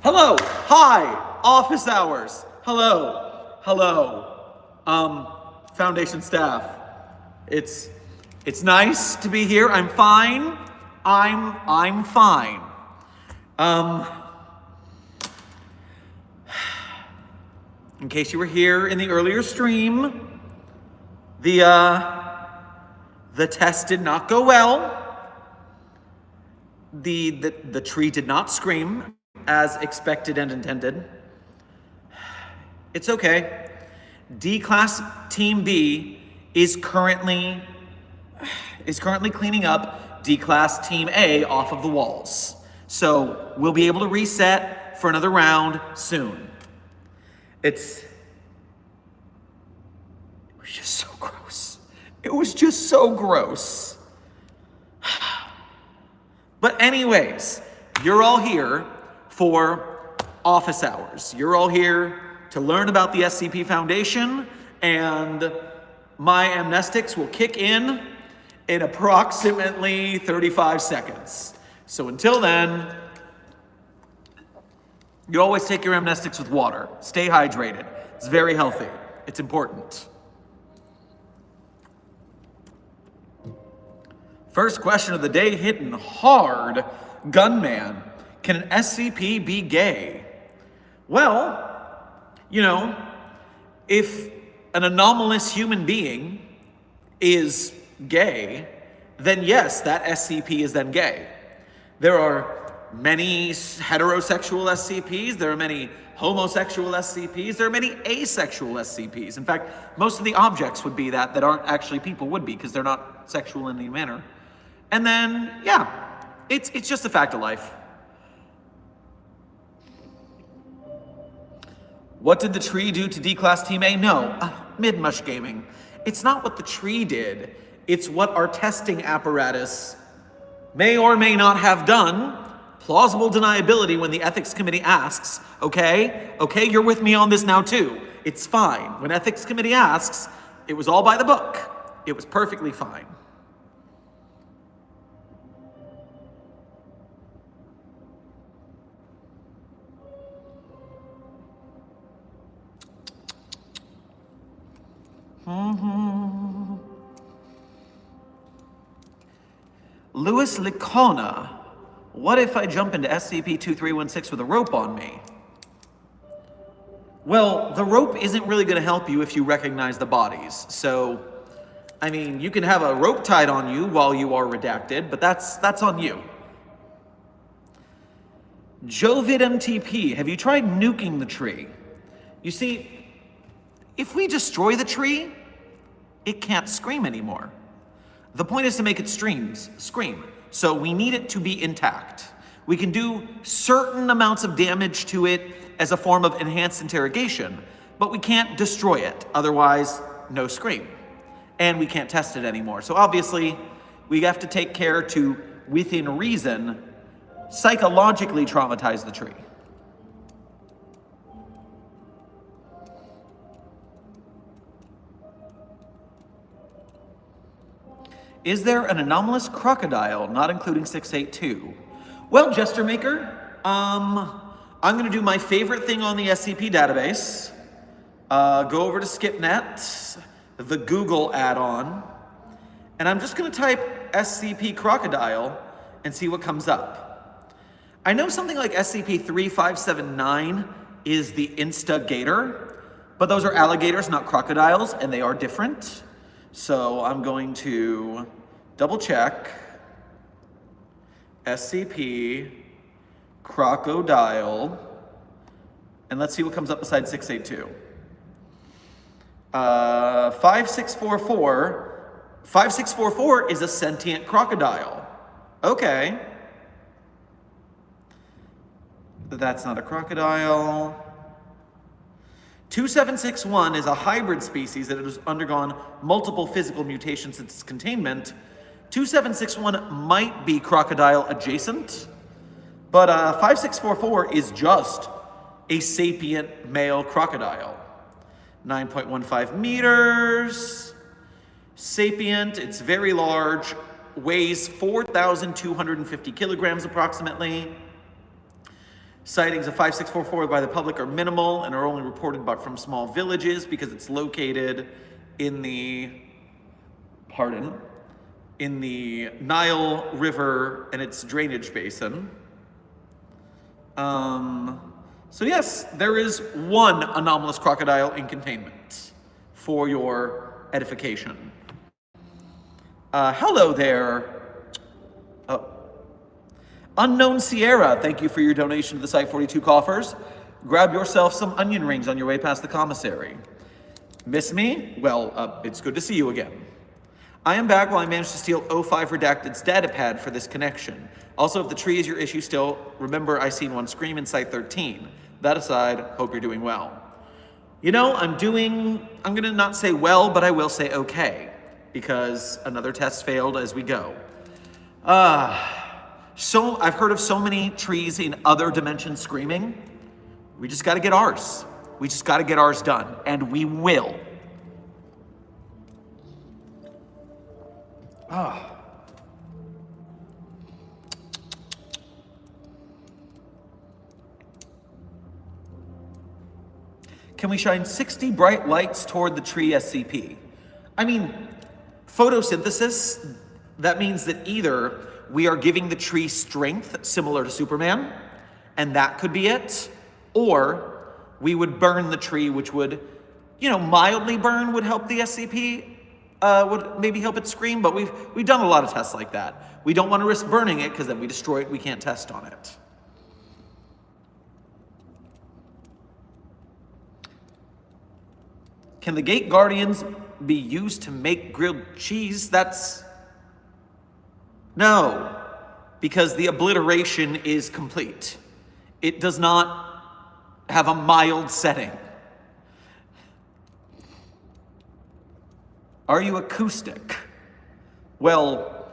Hello, hi, office hours. Hello. Foundation staff. It's nice to be here. I'm fine. I'm fine. In case you were here in the earlier stream, the test did not go well. The tree did not scream as expected and intended. It's okay. D-Class Team B is currently cleaning up D-Class Team A off of the walls. So we'll be able to reset for another round soon. It was just so gross. It was just so gross. But anyways, you're all here for office hours. You're all here to learn about the SCP Foundation, and my amnestics will kick in approximately 35 seconds. So until then, you always take your amnestics with water. Stay hydrated. It's very healthy. It's important. First question of the day, hitting hard. Gunman, can an SCP be gay? Well, if an anomalous human being is gay, then yes, that SCP is then gay. There are many heterosexual SCPs, there are many homosexual SCPs, there are many asexual SCPs. In fact, most of the objects would be that aren't actually people would be, because they're not sexual in any manner. And then, yeah, it's just a fact of life. What did the tree do to D-Class Team A? No, mid-mush gaming. It's not what the tree did. It's what our testing apparatus may or may not have done. Plausible deniability when the ethics committee asks, okay, you're with me on this now too. It's fine. When ethics committee asks, it was all by the book. It was perfectly fine. Louis Licona, what if I jump into SCP-2316 with a rope on me? Well, the rope isn't really going to help you if you recognize the bodies. So, you can have a rope tied on you while you are redacted, but that's on you. Jovid MTP, have you tried nuking the tree? You see, if we destroy the tree, it can't scream anymore. The point is to make it scream. So we need it to be intact. We can do certain amounts of damage to it as a form of enhanced interrogation, but we can't destroy it. Otherwise, no scream. And we can't test it anymore. So obviously, we have to take care to, within reason, psychologically traumatize the tree. Is there an anomalous crocodile, not including 682? Well, Jester Maker, I'm gonna do my favorite thing on the SCP database. Go over to SkipNet, the Google add-on, and I'm just gonna type SCP crocodile and see what comes up. I know something like SCP-3579 is the Instigator, but those are alligators, not crocodiles, and they are different. So I'm going to double check SCP crocodile, and let's see what comes up besides 682. 5644 is a sentient crocodile. Okay. That's not a crocodile. 2761 is a hybrid species that has undergone multiple physical mutations since its containment. 2761 might be crocodile adjacent, but 5644 is just a sapient male crocodile. 9.15 meters, sapient, it's very large, weighs 4,250 kilograms approximately. Sightings of 5644 by the public are minimal and are only reported from small villages because it's located in the, in the Nile River and its drainage basin. So yes, there is one anomalous crocodile in containment for your edification. Hello there. Oh. Unknown Sierra, thank you for your donation to the Site 42 coffers. Grab yourself some onion rings on your way past the commissary. Miss me? Well, it's good to see you again. I am back while I managed to steal 05 Redacted's datapad for this connection. Also, if the tree is your issue still, remember I seen one scream in Site 13. That aside, hope you're doing well. You know, I'm gonna not say well, but I will say okay, because another test failed as we go. So I've heard of so many trees in other dimensions screaming. We just gotta get ours. We just gotta get ours done, and we will. Can we shine 60 bright lights toward the tree SCP? I mean, photosynthesis, that means that either we are giving the tree strength similar to Superman, and that could be it, or we would burn the tree, which would, mildly burn would help the SCP, would maybe help it scream, but we've done a lot of tests like that. We don't want to risk burning it because then we destroy it, we can't test on it. Can the Gate Guardians be used to make grilled cheese? No, because the obliteration is complete. It does not have a mild setting. Are you acoustic? Well,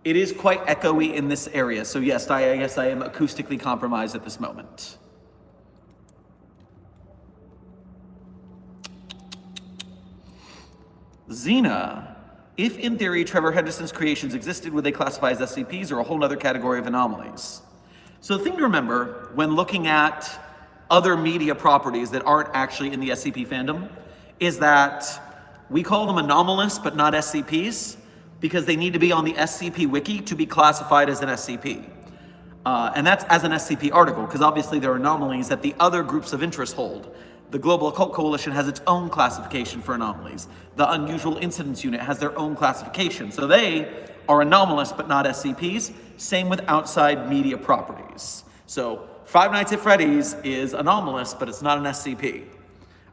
it is quite echoey in this area, so yes, I guess I am acoustically compromised at this moment. Xena, if in theory Trevor Henderson's creations existed, would they classify as SCPs or a whole other category of anomalies? So the thing to remember when looking at other media properties that aren't actually in the SCP fandom is that we call them anomalous but not SCPs because they need to be on the SCP wiki to be classified as an SCP. And that's as an SCP article, because obviously there are anomalies that the other groups of interest hold. The Global Occult Coalition has its own classification for anomalies. The Unusual Incidents Unit has their own classification. So they are anomalous but not SCPs. Same with outside media properties. So Five Nights at Freddy's is anomalous, but it's not an SCP.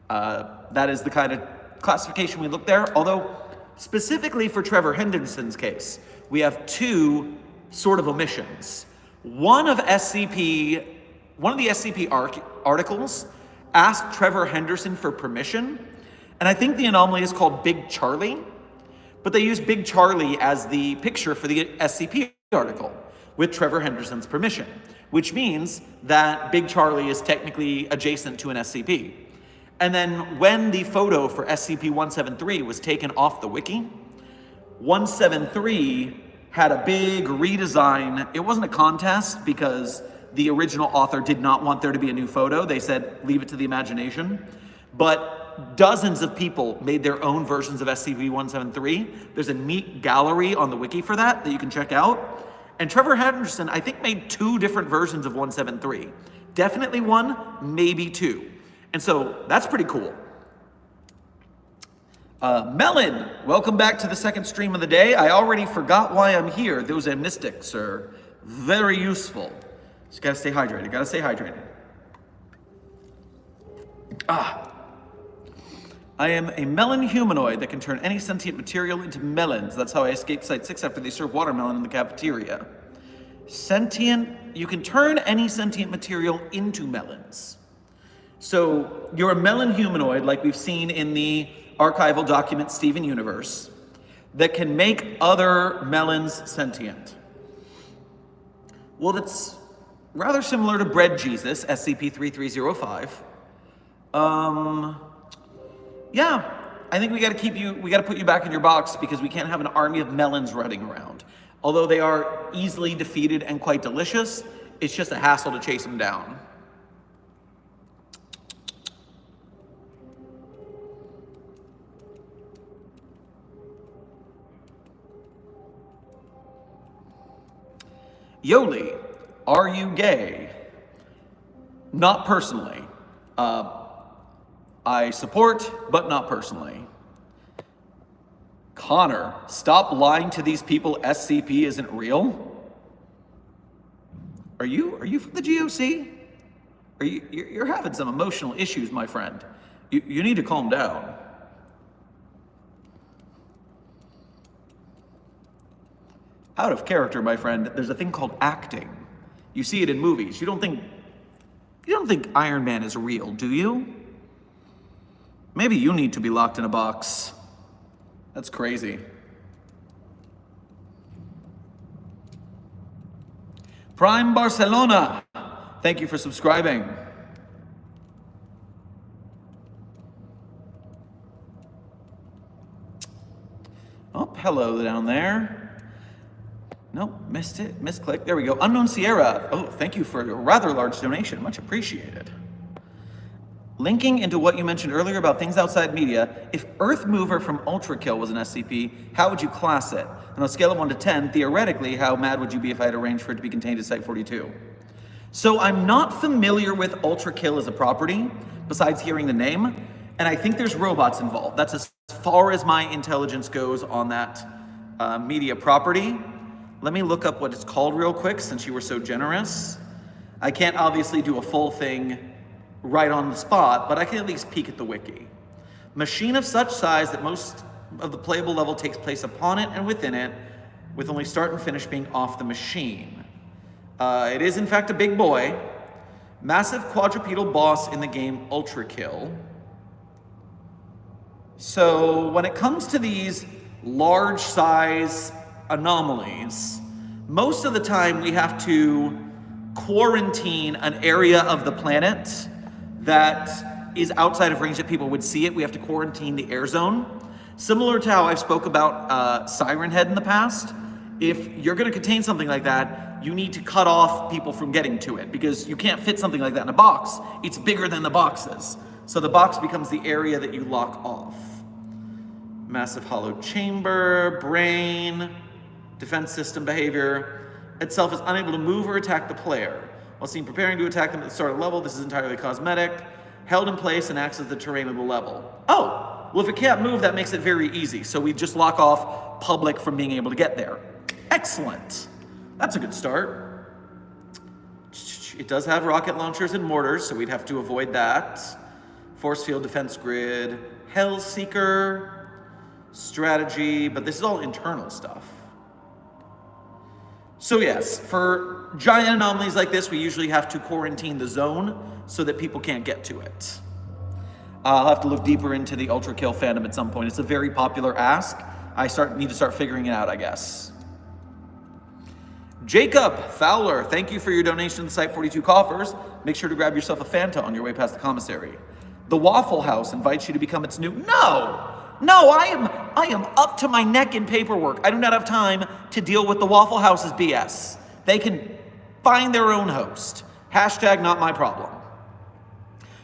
That is the kind of classification we look there. Although specifically for Trevor Henderson's case, we have two sort of omissions. One of the SCP articles asked Trevor Henderson for permission, and I think the anomaly is called Big Charlie, but they use Big Charlie as the picture for the SCP article with Trevor Henderson's permission, which means that Big Charlie is technically adjacent to an SCP. And then when the photo for SCP-173 was taken off the wiki, 173 had a big redesign. It wasn't a contest because the original author did not want there to be a new photo. They said, leave it to the imagination. But dozens of people made their own versions of SCP-173. There's a neat gallery on the wiki for that you can check out. And Trevor Henderson, I think, made 2 different versions of 173. Definitely 1, maybe 2. And so that's pretty cool. Melon, welcome back to the second stream of the day. I already forgot why I'm here. There was a mystic, sir. Very useful. Just gotta stay hydrated, gotta stay hydrated. I am a melon humanoid that can turn any sentient material into melons. That's how I escaped Site 6 after they served watermelon in the cafeteria. You can turn any sentient material into melons. So you're a melon humanoid, like we've seen in the archival document Steven Universe, that can make other melons sentient. Well, that's rather similar to Bread Jesus, SCP-3305. Yeah, I think we gotta put you back in your box because we can't have an army of melons running around. Although they are easily defeated and quite delicious, it's just a hassle to chase them down. Yoli, are you gay? Not personally. I support, but not personally. Connor, stop lying to these people. SCP isn't real. Are you from the GOC? You're having some emotional issues, my friend. You need to calm down. Out of character, my friend. There's a thing called acting. You see it in movies. You don't think Iron Man is real, do you? Maybe you need to be locked in a box. That's crazy. Prime Barcelona, thank you for subscribing. Oh, hello down there. Nope, missed it, misclick. There we go. Unknown Sierra. Oh, thank you for a rather large donation. Much appreciated. Linking into what you mentioned earlier about things outside media, if Earth Mover from Ultra Kill was an SCP, how would you class it? And on a scale of 1 to 10, theoretically, how mad would you be if I had arranged for it to be contained at Site-42? So I'm not familiar with Ultra Kill as a property, besides hearing the name, and I think there's robots involved. That's as far as my intelligence goes on that media property. Let me look up what it's called real quick, since you were so generous. I can't obviously do a full thing right on the spot, but I can at least peek at the wiki. Machine of such size that most of the playable level takes place upon it and within it, with only start and finish being off the machine. It is in fact a big boy. Massive quadrupedal boss in the game Ultra Kill. So when it comes to these large size anomalies, most of the time we have to quarantine an area of the planet that is outside of range that people would see it. We have to quarantine the air zone. Similar to how I've spoke about Siren Head in the past. If you're gonna contain something like that, you need to cut off people from getting to it because you can't fit something like that in a box. It's bigger than the boxes. So the box becomes the area that you lock off. Massive hollow chamber, brain, defense system behavior. Itself is unable to move or attack the player. While seen preparing to attack them at the start of the level, this is entirely cosmetic, held in place and acts as the terrain of the level. Oh, well if it can't move, that makes it very easy. So we just lock off public from being able to get there. Excellent. That's a good start. It does have rocket launchers and mortars, so we'd have to avoid that. Force field defense grid, Hellseeker, strategy, but this is all internal stuff. So yes, for giant anomalies like this, we usually have to quarantine the zone so that people can't get to it. I'll have to look deeper into the Ultra Kill fandom at some point. It's a very popular ask. I need to start figuring it out, I guess. Jacob Fowler, thank you for your donation to the Site-42 coffers. Make sure to grab yourself a Fanta on your way past the commissary. The Waffle House invites you to become its new... No, I am up to my neck in paperwork. I do not have time to deal with the Waffle House's BS. They can find their own host. Hashtag not my problem.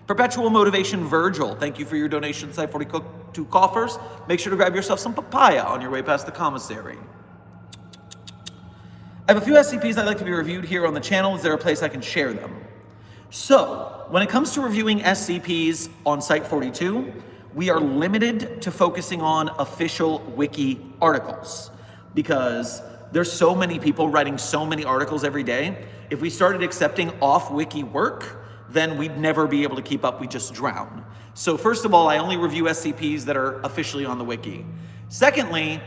Perpetual Motivation Virgil, thank you for your donation to Site-42 coffers. Make sure to grab yourself some papaya on your way past the commissary. I have a few SCPs I'd like to be reviewed here on the channel. Is there a place I can share them? So, when it comes to reviewing SCPs on Site-42, we are limited to focusing on official wiki articles because there's so many people writing so many articles every day. If we started accepting off-wiki work, then we'd never be able to keep up, we'd just drown. So first of all, I only review SCPs that are officially on the wiki. Secondly,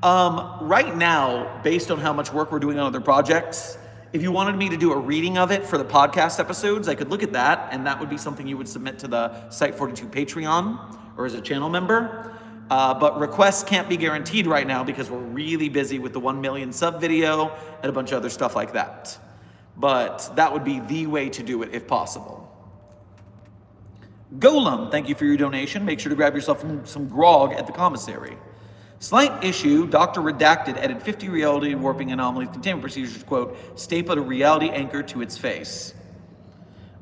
right now, based on how much work we're doing on other projects, if you wanted me to do a reading of it for the podcast episodes, I could look at that, and that would be something you would submit to the Site-42 Patreon or as a channel member. But requests can't be guaranteed right now because we're really busy with the 1 million sub video and a bunch of other stuff like that. But that would be the way to do it if possible. Golem, thank you for your donation. Make sure to grab yourself some grog at the commissary. Slight issue, Dr. Redacted added 50 reality warping anomalies containment procedures, quote, stapled a reality anchor to its face.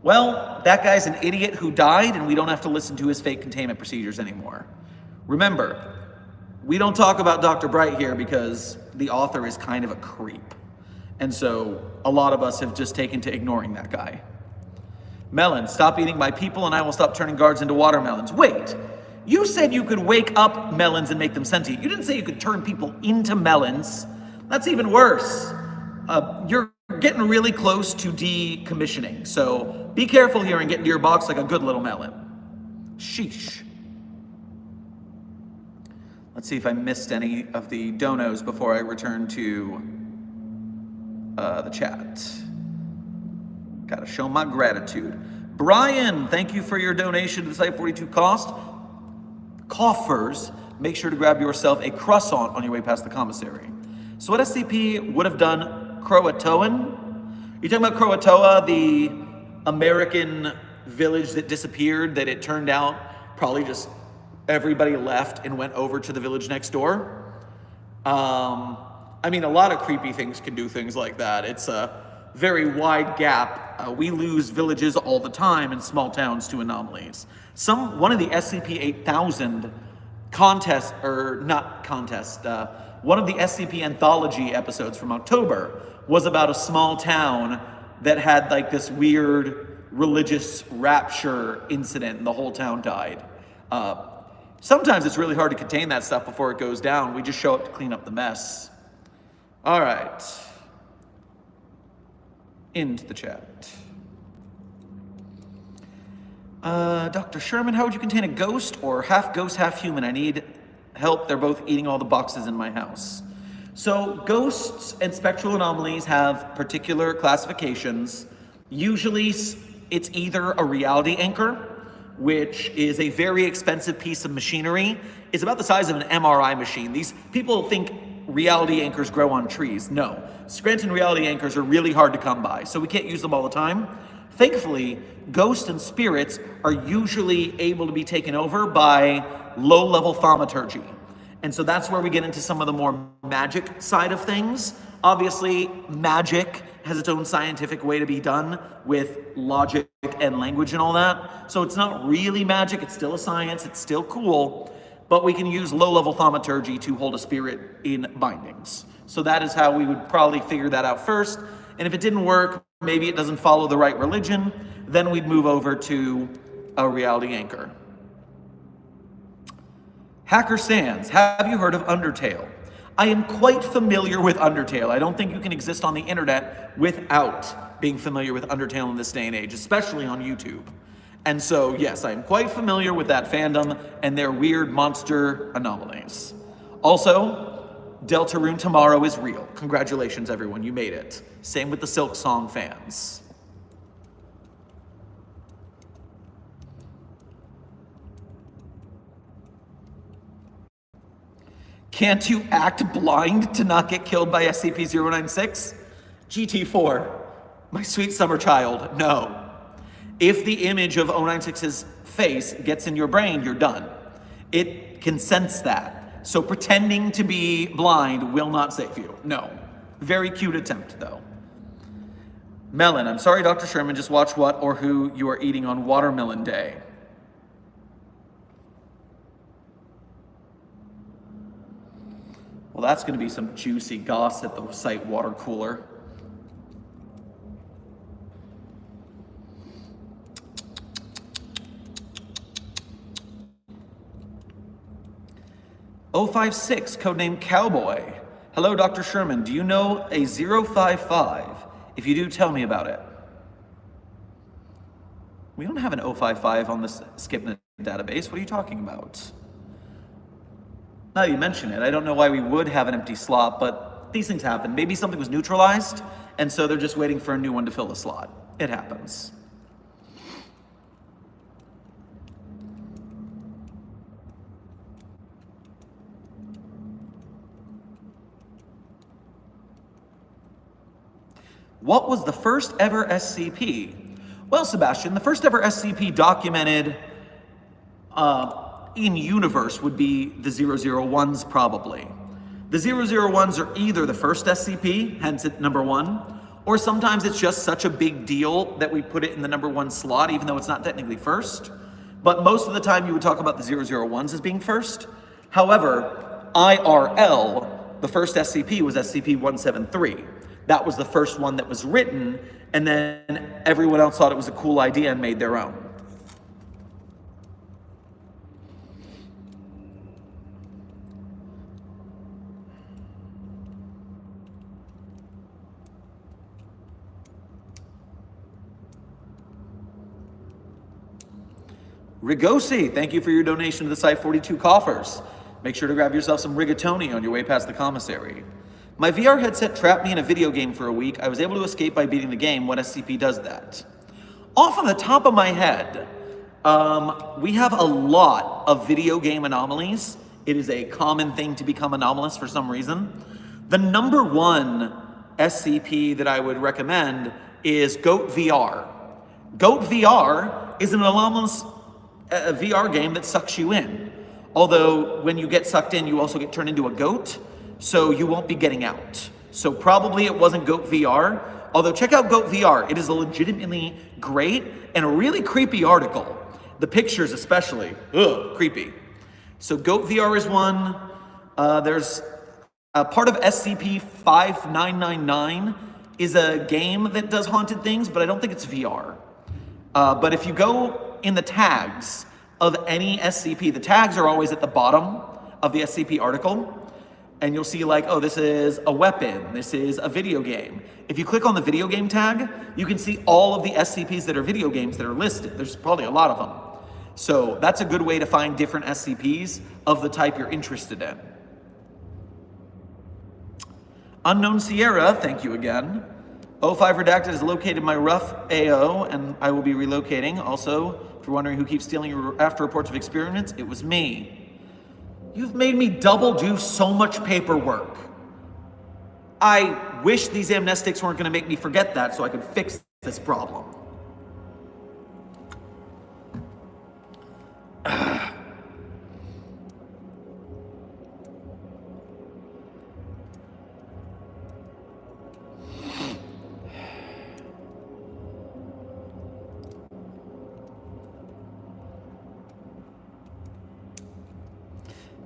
Well, that guy's an idiot who died and we don't have to listen to his fake containment procedures anymore. Remember, we don't talk about Dr. Bright here because the author is kind of a creep. And so a lot of us have just taken to ignoring that guy. Melon, stop eating my people and I will stop turning guards into watermelons. Wait, you said you could wake up melons and make them sentient. You didn't say you could turn people into melons. That's even worse. You're getting really close to decommissioning. So be careful here and get into your box like a good little melon. Sheesh. Let's see if I missed any of the donos before I return to the chat. Gotta show my gratitude. Brian, thank you for your donation to the Site 42 cost. Coffers, make sure to grab yourself a croissant on your way past the commissary. So what SCP would have done Croatoan? You're talking about Croatoa, the American village that disappeared, that it turned out probably just everybody left and went over to the village next door? I mean, a lot of creepy things can do things like that. It's a very wide gap. We lose villages all the time in small towns to anomalies. One of the SCP-8000 contest, or not contest, one of the SCP anthology episodes from October was about a small town that had like this weird religious rapture incident and the whole town died. Sometimes it's really hard to contain that stuff before it goes down. We just show up to clean up the mess. All right. Into the chat. Dr. Sherman, how would you contain a ghost or half ghost, half human? I need help. They're both eating all the boxes in my house. So ghosts and spectral anomalies have particular classifications. Usually it's either a reality anchor, which is a very expensive piece of machinery. It's about the size of an MRI machine. These people think reality anchors grow on trees. No, Scranton reality anchors are really hard to come by, so we can't use them all the time. Thankfully, ghosts and spirits are usually able to be taken over by low-level thaumaturgy. And so that's where we get into some of the more magic side of things. Obviously, magic has its own scientific way to be done with logic and language and all that. So it's not really magic, it's still a science, it's still cool, but we can use low-level thaumaturgy to hold a spirit in bindings. So that is how we would probably figure that out first. And if it didn't work, maybe it doesn't follow the right religion, then we'd move over to a reality anchor. Hacker Sands, have you heard of Undertale? I am quite familiar with Undertale. I don't think you can exist on the internet without being familiar with Undertale in this day and age, especially on YouTube. And so, yes, I am quite familiar with that fandom and their weird monster anomalies. Also, Deltarune tomorrow is real. Congratulations, everyone, you made it. Same with the Silk Song fans. Can't you act blind to not get killed by SCP-096? GT4, my sweet summer child, no. If the image of 096's face gets in your brain, you're done. It can sense that. So pretending to be blind will not save you, no. Very cute attempt, though. Melon, I'm sorry, Dr. Sherman, just watch what or who you are eating on Watermelon Day. Well, that's going to be some juicy goss at the site water cooler. O56, codename Cowboy. Hello, Dr. Sherman. Do you know a 055? If you do, tell me about it. We don't have an 055 on this SkipNet database. What are you talking about? Now that you mention it, I don't know why we would have an empty slot, but these things happen. Maybe something was neutralized, and so they're just waiting for a new one to fill the slot. It happens. What was the first ever SCP? Well, Sebastian, the first ever SCP documented in universe would be the 001s probably. The 001s are either the first SCP, hence it number 1, or sometimes it's just such a big deal that we put it in the number 1 slot, even though it's not technically first. But most of the time you would talk about the 001s as being first. However, IRL, the first SCP was SCP-173. that was the first one that was written, and then everyone else thought it was a cool idea and made their own. Rigosi, thank you for your donation to the Site 42 coffers. Make sure to grab yourself some rigatoni on your way past the commissary. My VR headset trapped me in a video game for a week. I was able to escape by beating the game. What SCP does that? Off of the top of my head, we have a lot of video game anomalies. It is a common thing to become anomalous for some reason. The number one SCP that I would recommend is Goat VR. Goat VR is an anomalous VR game that sucks you in. Although when you get sucked in, you also get turned into a goat, so you won't be getting out. So probably it wasn't Goat VR, although check out Goat VR. It is a legitimately great and a really creepy article. The pictures especially, creepy. So Goat VR is one. There's a part of SCP-5999 is a game that does haunted things, but I don't think it's VR. But if you go in the tags of any SCP, the tags are always at the bottom of the SCP article, and you'll see like, oh, this is a weapon, this is a video game. If you click on the video game tag, you can see all of the SCPs that are video games that are listed. There's probably a lot of them. So that's a good way to find different SCPs of the type you're interested in. Unknown Sierra, thank you again. 05 Redacted is located in my rough AO, and I will be relocating. Also, if you're wondering who keeps stealing your after reports of experiments, it was me. You've made me double do so much paperwork. I wish these amnestics weren't going to make me forget that so I could fix this problem.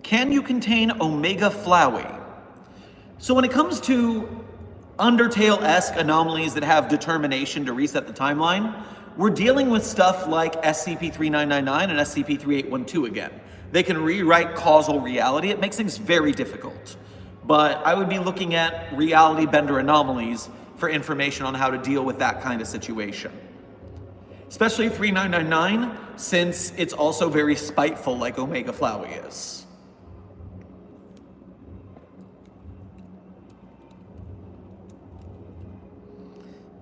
Can you contain Omega Flowey? So when it comes to Undertale-esque anomalies that have determination to reset the timeline, we're dealing with stuff like SCP-3999 and SCP-3812 again. They can rewrite causal reality. It makes things very difficult. But I would be looking at reality bender anomalies for information on how to deal with that kind of situation. Especially 3999, since it's also very spiteful like Omega Flowey is.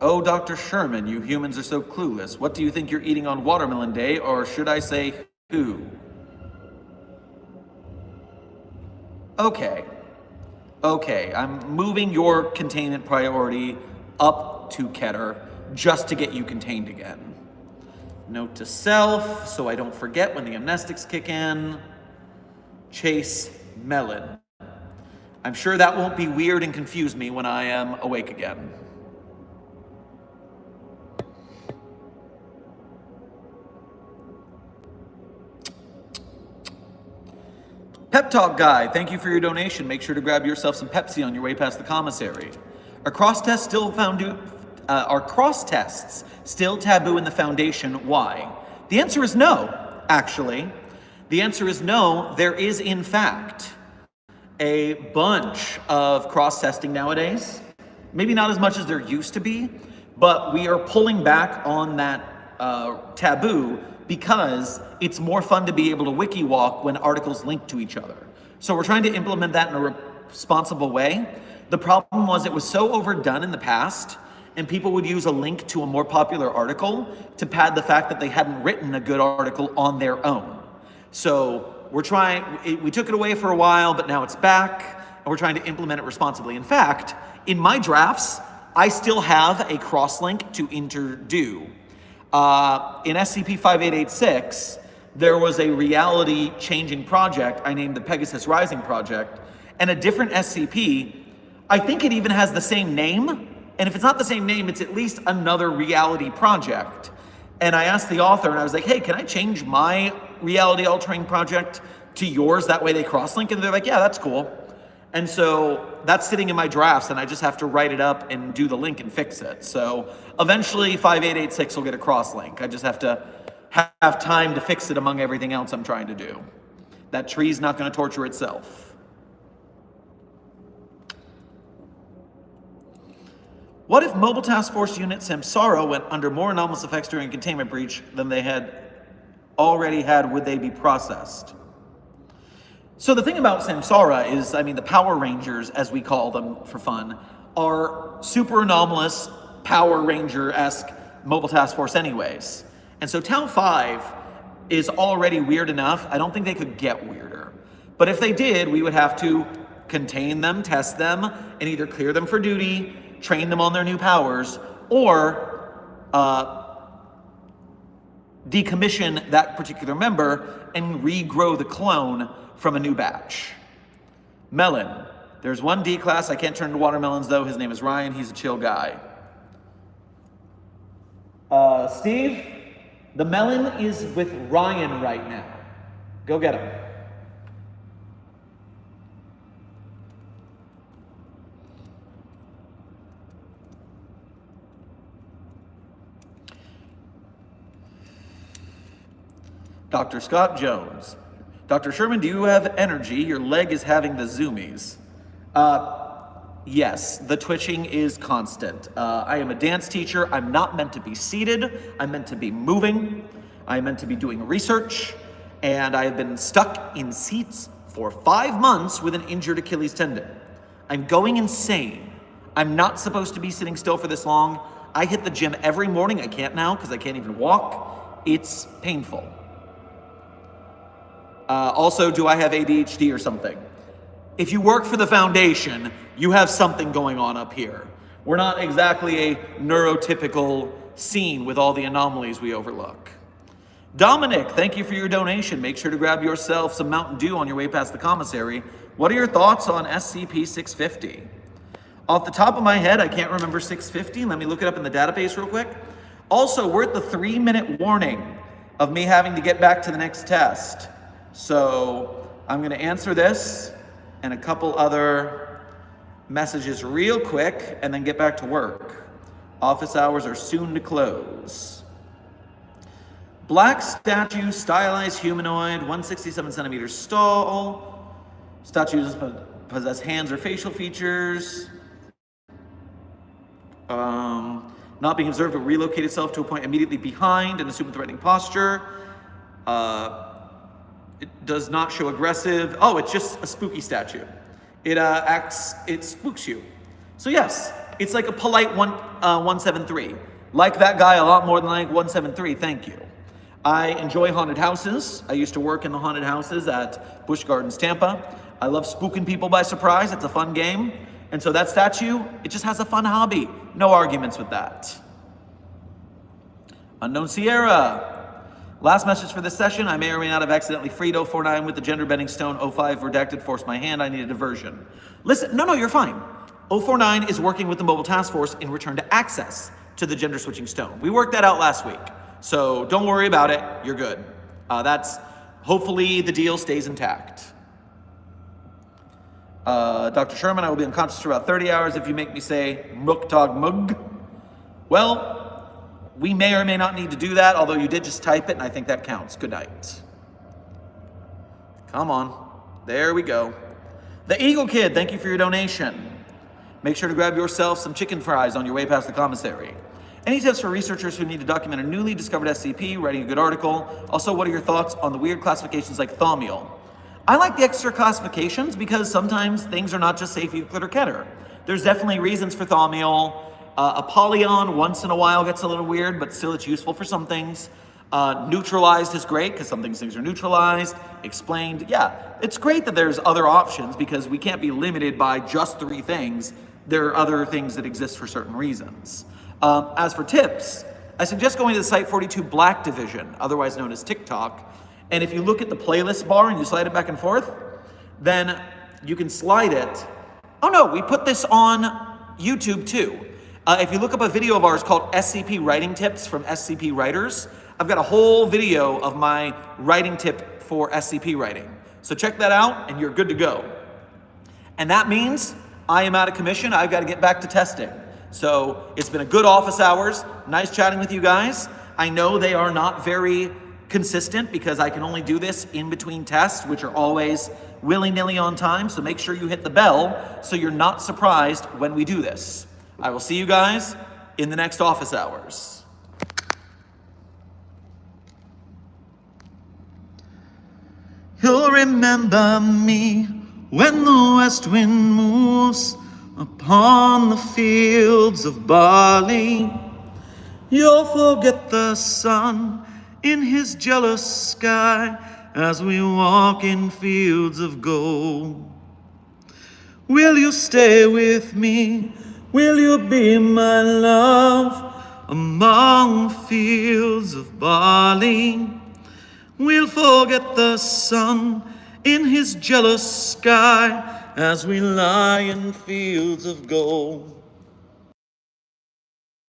Oh, Dr. Sherman, you humans are so clueless. What do you think you're eating on Watermelon Day, or should I say, who? Okay, I'm moving your containment priority up to Keter just to get you contained again. Note to self, so I don't forget when the amnestics kick in. Chase Melon. I'm sure that won't be weird and confuse me when I am awake again. Pep Talk Guy, thank you for your donation. Make sure to grab yourself some Pepsi on your way past the commissary. Are cross tests still taboo in the Foundation? Why? The answer is no, actually. The answer is no. There is, in fact, a bunch of cross-testing nowadays. Maybe not as much as there used to be, but we are pulling back on that taboo because it's more fun to be able to wiki walk when articles link to each other. So we're trying to implement that in a responsible way. The problem was it was so overdone in the past, and people would use a link to a more popular article to pad the fact that they hadn't written a good article on their own. So we took it away for a while, but now it's back, and we're trying to implement it responsibly. In fact, in my drafts, I still have a cross-link to interdue. In SCP-5886, there was a reality-changing project I named the Pegasus Rising Project, and a different SCP, I think it even has the same name, and if it's not the same name, it's at least another reality project. And I asked the author, and I was like, hey, can I change my reality-altering project to yours? That way they cross-link, and they're like, yeah, that's cool. And so that's sitting in my drafts, and I just have to write it up and do the link and fix it. So eventually 5886 will get a cross link. I just have to have time to fix it among everything else I'm trying to do. That tree's not going to torture itself. What if Mobile Task Force Unit Samsara went under more anomalous effects during a containment breach than they had already had? Would they be processed? So the thing about Samsara is, I mean, the Power Rangers, as we call them for fun, are super anomalous, Power Ranger-esque Mobile Task Force anyways. And so Tau 5 is already weird enough. I don't think they could get weirder. But if they did, we would have to contain them, test them, and either clear them for duty, train them on their new powers, or decommission that particular member and regrow the clone from a new batch. Melon. There's one D class. I can't turn to watermelons though. His name is Ryan. He's a chill guy. Steve, the melon is with Ryan right now. Go get him. Dr. Scott Jones. Dr. Sherman, do you have energy? Your leg is having the zoomies. Yes, the twitching is constant. I am a dance teacher. I'm not meant to be seated. I'm meant to be moving. I'm meant to be doing research. And I have been stuck in seats for 5 months with an injured Achilles tendon. I'm going insane. I'm not supposed to be sitting still for this long. I hit the gym every morning. I can't now because I can't even walk. It's painful. Also, do I have ADHD or something? If you work for the foundation, you have something going on up here. We're not exactly a neurotypical scene with all the anomalies we overlook. Dominic, thank you for your donation. Make sure to grab yourself some Mountain Dew on your way past the commissary. What are your thoughts on SCP-650? Off the top of my head, I can't remember 650. Let me look it up in the database real quick. Also, we're at the 3-minute warning of me having to get back to the next test. So I'm going to answer this and a couple other messages real quick and then get back to work. Office hours are soon to close. Black statue, stylized humanoid, 167 centimeters tall. Statues possess hands or facial features. Not being observed will relocate itself to a point immediately behind and assume a threatening posture. It does not show aggressive. Oh, it's just a spooky statue. It spooks you. So yes, it's like a polite 173. Like that guy a lot more than like 173, thank you. I enjoy haunted houses. I used to work in the haunted houses at Busch Gardens, Tampa. I love spooking people by surprise. It's a fun game. And so that statue, it just has a fun hobby. No arguments with that. Unknown Sierra. Last message for this session. I may or may not have accidentally freed 049 with the gender bending stone. 05 redacted forced my hand. I need a diversion. Listen, no, you're fine. 049 is working with the Mobile Task Force in return to access to the gender switching stone. We worked that out last week. So don't worry about it. You're good. Hopefully the deal stays intact. Dr. Sherman, I will be unconscious for about 30 hours if you make me say Muktog Mug. Well, we may or may not need to do that, although you did just type it, and I think that counts. Good night. Come on. There we go. The Eagle Kid, thank you for your donation. Make sure to grab yourself some chicken fries on your way past the commissary. Any tips for researchers who need to document a newly discovered SCP, writing a good article? Also, what are your thoughts on the weird classifications like Thaumiel? I like the extra classifications because sometimes things are not just safe, Euclid, or Keter. There's definitely reasons for Thaumiel. Apollyon once in a while gets a little weird, but still it's useful for some things. Neutralized is great because some things are neutralized. Explained, yeah, it's great that there's other options because we can't be limited by just 3 things. There are other things that exist for certain reasons. As for tips, I suggest going to the Site 42 Black Division, otherwise known as TikTok. And if you look at the playlist bar and you slide it back and forth, then you can slide it. Oh no, we put this on YouTube too. If you look up a video of ours called SCP Writing Tips from SCP Writers, I've got a whole video of my writing tip for SCP writing. So check that out and you're good to go. And that means I am out of commission. I've got to get back to testing. So it's been a good office hours. Nice chatting with you guys. I know they are not very consistent because I can only do this in between tests, which are always willy-nilly on time. So make sure you hit the bell so you're not surprised when we do this. I will see you guys in the next office hours. You'll remember me when the west wind moves upon the fields of barley. You'll forget the sun in his jealous sky as we walk in fields of gold. Will you stay with me? Will you be my love among fields of barley? We'll forget the sun in his jealous sky as we lie in fields of gold.